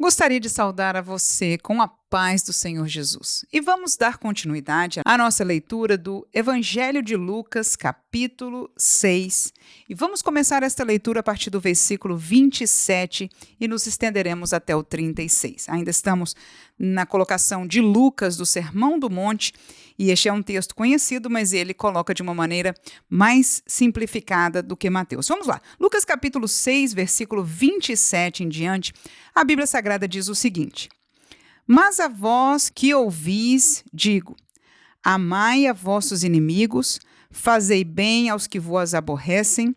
Gostaria de saudar a você com a paz do Senhor Jesus. E vamos dar continuidade à nossa leitura do Evangelho de Lucas, capítulo 6. E vamos começar esta leitura a partir do versículo 27 e nos estenderemos até o 36. Ainda estamos na colocação de Lucas do Sermão do Monte, e este é um texto conhecido, mas ele coloca de uma maneira mais simplificada do que Mateus. Vamos lá. Lucas capítulo 6, versículo 27 em diante, a Bíblia Sagrada diz o seguinte: Mas a vós que ouvis, digo, amai a vossos inimigos, fazei bem aos que vos aborrecem,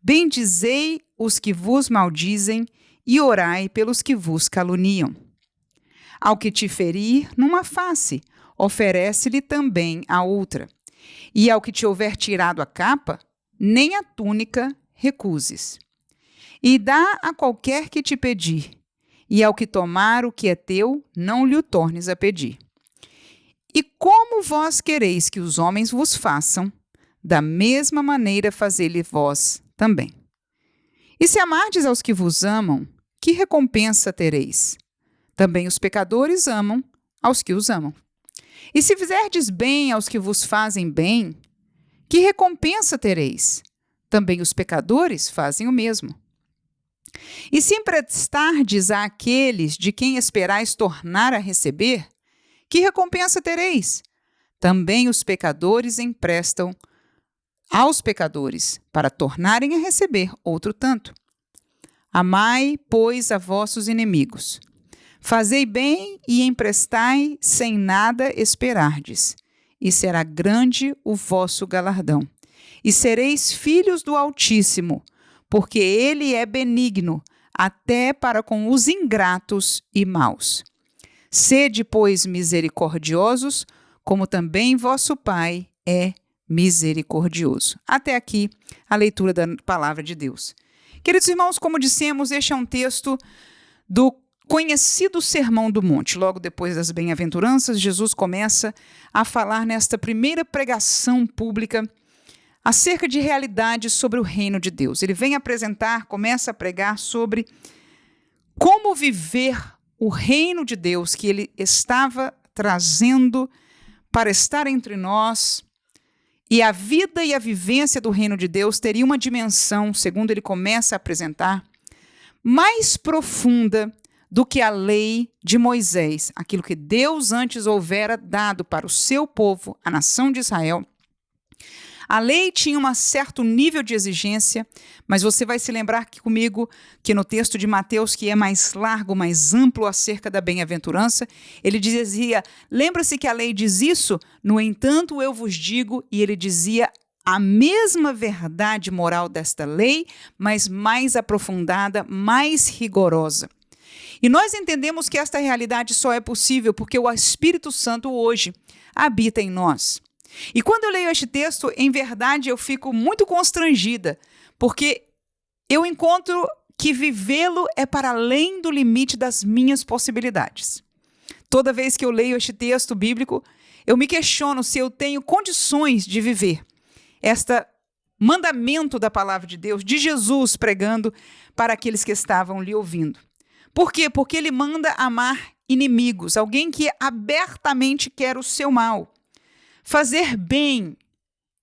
bendizei os que vos maldizem e orai pelos que vos caluniam. Ao que te ferir numa face, oferece-lhe também a outra. E ao que te houver tirado a capa, nem a túnica recuses. E dá a qualquer que te pedir, e ao que tomar o que é teu, não lhe o tornes a pedir. E como vós quereis que os homens vos façam, da mesma maneira fazei-lhe vós também. E se amardes aos que vos amam, que recompensa tereis? Também os pecadores amam aos que os amam. E se fizerdes bem aos que vos fazem bem, que recompensa tereis? Também os pecadores fazem o mesmo. E se emprestardes àqueles de quem esperais tornar a receber, que recompensa tereis? Também os pecadores emprestam aos pecadores, para tornarem a receber outro tanto. Amai, pois, a vossos inimigos. Fazei bem e emprestai sem nada esperardes, e será grande o vosso galardão. E sereis filhos do Altíssimo, porque ele é benigno, até para com os ingratos e maus. Sede, pois, misericordiosos, como também vosso Pai é misericordioso. Até aqui a leitura da palavra de Deus. Queridos irmãos, como dissemos, este é um texto do conhecido Sermão do Monte. Logo depois das bem-aventuranças, Jesus começa a falar nesta primeira pregação pública acerca de realidades sobre o reino de Deus. Ele vem apresentar, começa a pregar sobre como viver o reino de Deus que ele estava trazendo para estar entre nós. E a vida e a vivência do reino de Deus teria uma dimensão, segundo ele começa a apresentar, mais profunda do que a lei de Moisés, aquilo que Deus antes houvera dado para o seu povo, a nação de Israel. A lei tinha um certo nível de exigência, mas você vai se lembrar comigo que no texto de Mateus, que é mais largo, mais amplo acerca da bem-aventurança, ele dizia, lembra-se que a lei diz isso? No entanto, eu vos digo, e ele dizia a mesma verdade moral desta lei, mas mais aprofundada, mais rigorosa. E nós entendemos que esta realidade só é possível porque o Espírito Santo hoje habita em nós. E quando eu leio este texto, em verdade eu fico muito constrangida, porque eu encontro que vivê-lo é para além do limite das minhas possibilidades. Toda vez que eu leio este texto bíblico, eu me questiono se eu tenho condições de viver este mandamento da palavra de Deus, de Jesus pregando para aqueles que estavam lhe ouvindo. Por quê? Porque ele manda amar inimigos, alguém que abertamente quer o seu mal. Fazer bem,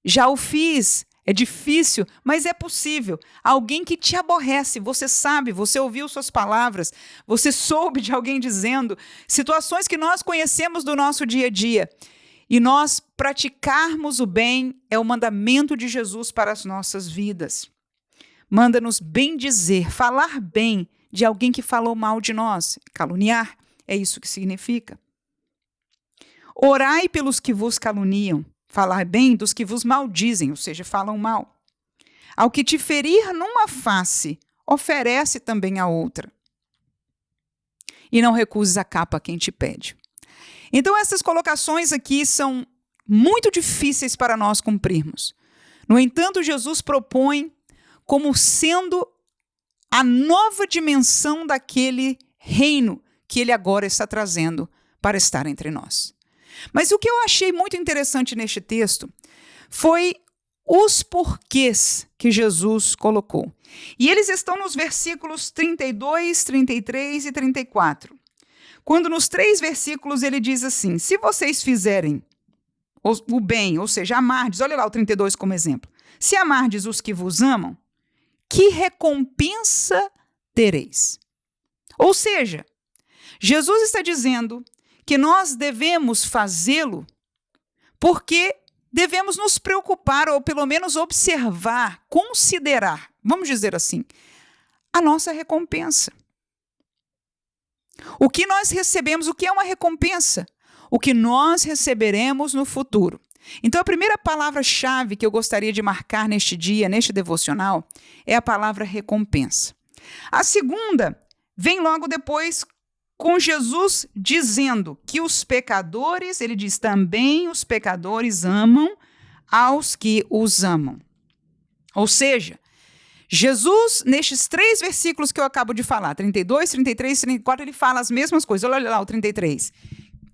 já o fiz, é difícil, mas é possível. Alguém que te aborrece, você sabe, você ouviu suas palavras, você soube de alguém dizendo, situações que nós conhecemos do nosso dia a dia. E nós praticarmos o bem é o mandamento de Jesus para as nossas vidas. Manda-nos bendizer, falar bem de alguém que falou mal de nós. Caluniar, é isso que significa. Orai pelos que vos caluniam, falar bem dos que vos maldizem, ou seja, falam mal. Ao que te ferir numa face, oferece também a outra. E não recuses a capa a quem te pede. Então, essas colocações aqui são muito difíceis para nós cumprirmos. No entanto, Jesus propõe como sendo a nova dimensão daquele reino que ele agora está trazendo para estar entre nós. Mas o que eu achei muito interessante neste texto foi os porquês que Jesus colocou. E eles estão nos versículos 32, 33 e 34. Quando nos 3 versículos ele diz assim: se vocês fizerem o bem, ou seja, amardes, olha lá o 32 como exemplo. Se amardes os que vos amam, que recompensa tereis? Ou seja, Jesus está dizendo que nós devemos fazê-lo porque devemos nos preocupar, ou pelo menos observar, considerar, vamos dizer assim, a nossa recompensa. O que nós recebemos, o que é uma recompensa? O que nós receberemos no futuro. Então, a primeira palavra-chave que eu gostaria de marcar neste dia, neste devocional, é a palavra recompensa. A segunda vem logo depois com Jesus dizendo que os pecadores, ele diz também, os pecadores amam aos que os amam. Ou seja, Jesus, nestes 3 versículos que eu acabo de falar, 32, 33 e 34, ele fala as mesmas coisas. Olha lá o 33.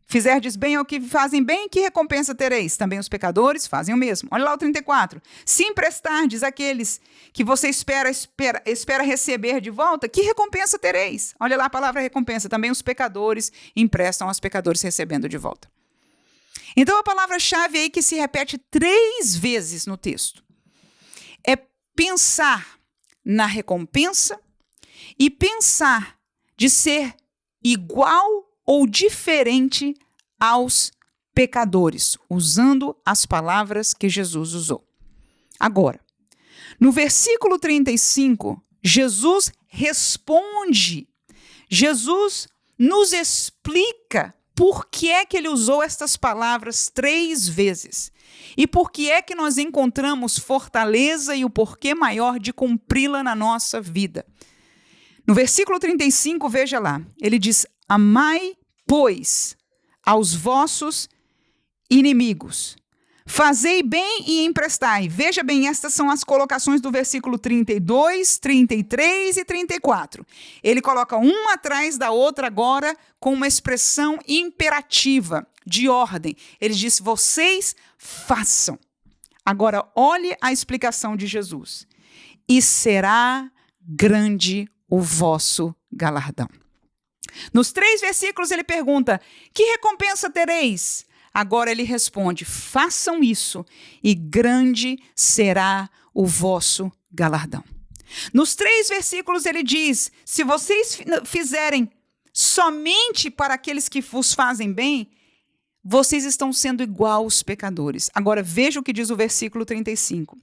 Fizerdes bem ao que fazem bem, que recompensa tereis? Também os pecadores fazem o mesmo. Olha lá o 34. Se emprestardes àqueles que você espera receber de volta, que recompensa tereis? Olha lá a palavra recompensa. Também os pecadores emprestam aos pecadores recebendo de volta. Então a palavra-chave aí que se repete 3 vezes no texto é pensar na recompensa e pensar de ser igual ou diferente aos pecadores, usando as palavras que Jesus usou. Agora, no versículo 35, Jesus responde, Jesus nos explica por que é que ele usou estas palavras 3 vezes e por que é que nós encontramos fortaleza e o porquê maior de cumpri-la na nossa vida. No versículo 35, veja lá, ele diz: amai, pois, aos vossos inimigos. Fazei bem e emprestai. Veja bem, estas são as colocações do versículo 32, 33 e 34. Ele coloca uma atrás da outra agora com uma expressão imperativa, de ordem. Ele diz: vocês façam. Agora, olhe a explicação de Jesus. E será grande o vosso galardão. Nos 3 versículos ele pergunta: que recompensa tereis? Agora ele responde: façam isso e grande será o vosso galardão. Nos 3 versículos ele diz: se vocês fizerem somente para aqueles que vos fazem bem, vocês estão sendo igual aos pecadores. Agora veja o que diz o versículo 35.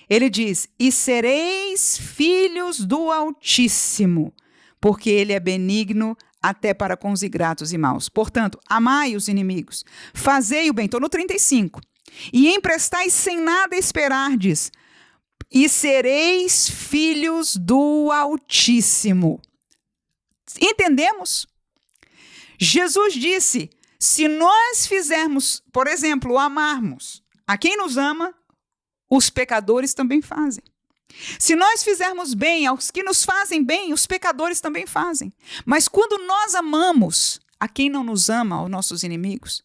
Ele diz: e sereis filhos do Altíssimo, porque ele é benigno até para com os ingratos e maus. Portanto, amai os inimigos, fazei o bem. Estou no 35. E emprestai sem nada esperardes, e sereis filhos do Altíssimo. Entendemos? Jesus disse: se nós fizermos, por exemplo, amarmos a quem nos ama, os pecadores também fazem. Se nós fizermos bem aos que nos fazem bem, os pecadores também fazem. Mas quando nós amamos a quem não nos ama, aos nossos inimigos,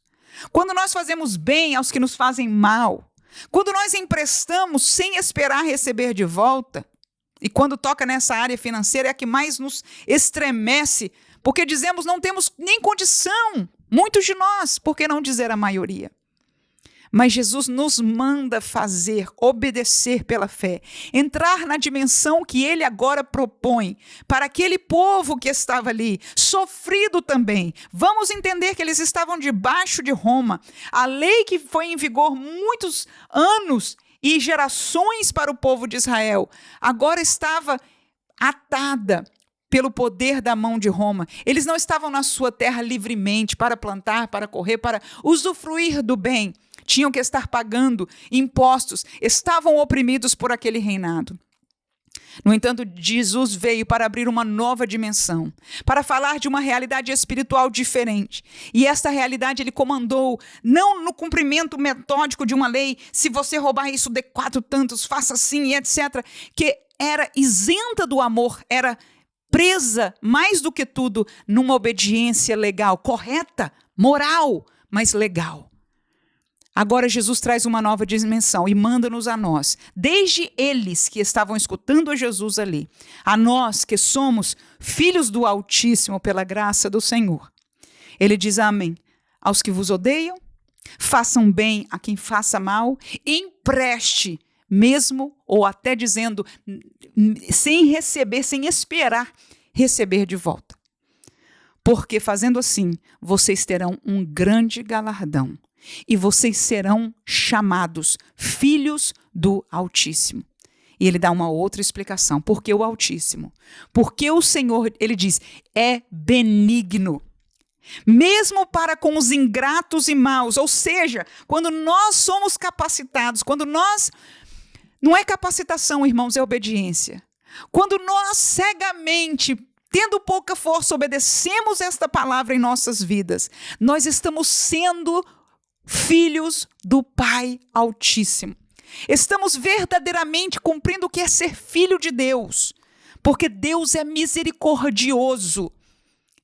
quando nós fazemos bem aos que nos fazem mal, quando nós emprestamos sem esperar receber de volta, e quando toca nessa área financeira é a que mais nos estremece, porque dizemos não temos nem condição, muitos de nós, por que não dizer a maioria? Mas Jesus nos manda fazer, obedecer pela fé, entrar na dimensão que ele agora propõe para aquele povo que estava ali, sofrido também. Vamos entender que eles estavam debaixo de Roma. A lei que foi em vigor muitos anos e gerações para o povo de Israel, agora estava atada pelo poder da mão de Roma. Eles não estavam na sua terra livremente para plantar, para correr, para usufruir do bem. Tinham que estar pagando impostos, estavam oprimidos por aquele reinado. No entanto, Jesus veio para abrir uma nova dimensão, para falar de uma realidade espiritual diferente. E esta realidade ele comandou, não no cumprimento metódico de uma lei, se você roubar isso, dê 4 tantos, faça assim, e etc., que era isenta do amor, era presa, mais do que tudo, numa obediência legal, correta, moral, mas legal. Agora Jesus traz uma nova dimensão e manda-nos a nós, desde eles que estavam escutando a Jesus ali, a nós que somos filhos do Altíssimo pela graça do Senhor. Ele diz amém aos que vos odeiam, façam bem a quem faça mal, empreste mesmo, ou até dizendo, sem receber, sem esperar receber de volta. Porque fazendo assim, vocês terão um grande galardão. E vocês serão chamados filhos do Altíssimo. E ele dá uma outra explicação. Por que o Altíssimo? Porque o Senhor, ele diz, é benigno. Mesmo para com os ingratos e maus. Ou seja, quando nós somos capacitados, quando nós... Não é capacitação, irmãos, é obediência. Quando nós cegamente, tendo pouca força, obedecemos esta palavra em nossas vidas, nós estamos sendo filhos do Pai Altíssimo. Estamos verdadeiramente cumprindo o que é ser filho de Deus, porque Deus é misericordioso.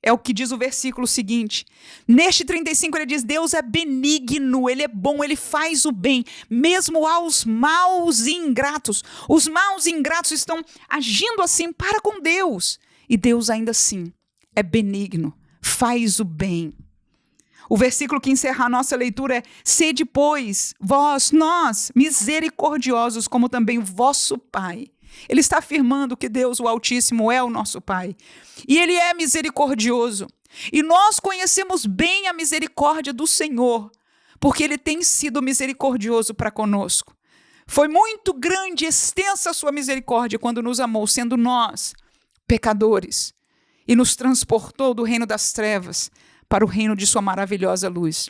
É o que diz o versículo seguinte. Neste 35 ele diz, Deus é benigno, ele é bom, ele faz o bem, mesmo aos maus e ingratos. Os maus e ingratos estão agindo assim para com Deus. E Deus ainda assim é benigno, faz o bem. O versículo que encerra a nossa leitura é: sede, pois, nós, misericordiosos, como também o vosso Pai. Ele está afirmando que Deus, o Altíssimo, é o nosso Pai. E Ele é misericordioso. E nós conhecemos bem a misericórdia do Senhor, porque Ele tem sido misericordioso para conosco. Foi muito grande e extensa a sua misericórdia quando nos amou, sendo nós pecadores, e nos transportou do reino das trevas para o reino de sua maravilhosa luz.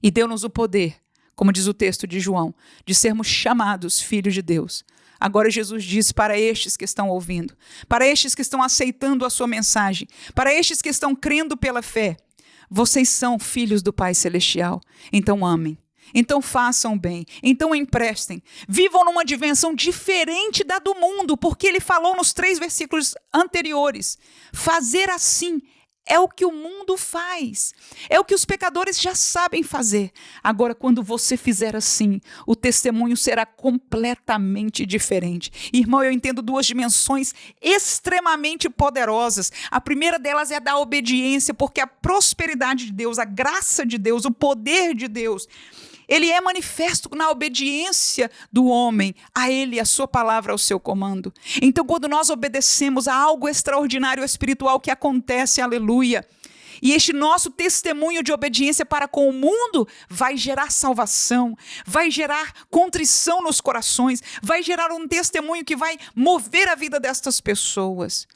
E deu-nos o poder, como diz o texto de João, de sermos chamados filhos de Deus. Agora Jesus diz para estes que estão ouvindo, para estes que estão aceitando a sua mensagem, para estes que estão crendo pela fé, vocês são filhos do Pai Celestial, então amem, então façam bem, então emprestem, vivam numa dimensão diferente da do mundo, porque ele falou nos 3 versículos anteriores, fazer assim é o que o mundo faz, é o que os pecadores já sabem fazer. Agora, quando você fizer assim, o testemunho será completamente diferente. Irmão, eu entendo 2 dimensões extremamente poderosas. A primeira delas é a da obediência, porque a prosperidade de Deus, a graça de Deus, o poder de Deus, ele é manifesto na obediência do homem, a ele, a sua palavra, ao seu comando. Então, quando nós obedecemos a algo extraordinário espiritual que acontece, aleluia, e este nosso testemunho de obediência para com o mundo vai gerar salvação, vai gerar contrição nos corações, vai gerar um testemunho que vai mover a vida destas pessoas.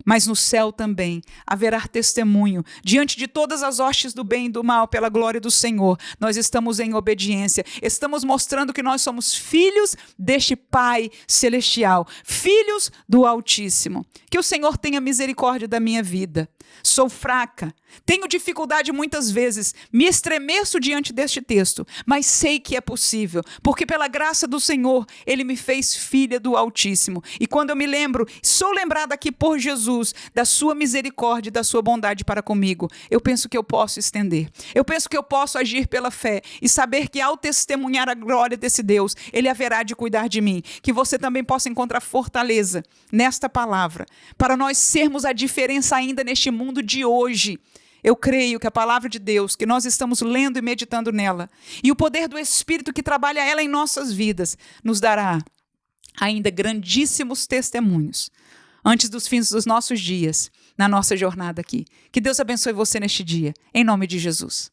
Mas no céu também haverá testemunho diante de todas as hostes do bem e do mal pela glória do Senhor. Nós estamos em obediência, estamos mostrando que nós somos filhos deste Pai Celestial, filhos do Altíssimo. Que o Senhor tenha misericórdia da minha vida. Sou fraca, tenho dificuldade muitas vezes, me estremeço diante deste texto, mas sei que é possível, porque pela graça do Senhor, Ele me fez filha do Altíssimo. E quando eu me lembro, sou lembrada aqui por Jesus, da sua misericórdia e da sua bondade para comigo, eu penso que eu posso estender, eu penso que eu posso agir pela fé e saber que ao testemunhar a glória desse Deus, Ele haverá de cuidar de mim, que você também possa encontrar fortaleza nesta palavra, para nós sermos a diferença ainda neste mundo de hoje. Eu creio que a palavra de Deus, que nós estamos lendo e meditando nela, e o poder do Espírito que trabalha ela em nossas vidas, nos dará ainda grandíssimos testemunhos, antes dos fins dos nossos dias, na nossa jornada aqui. Que Deus abençoe você neste dia, em nome de Jesus.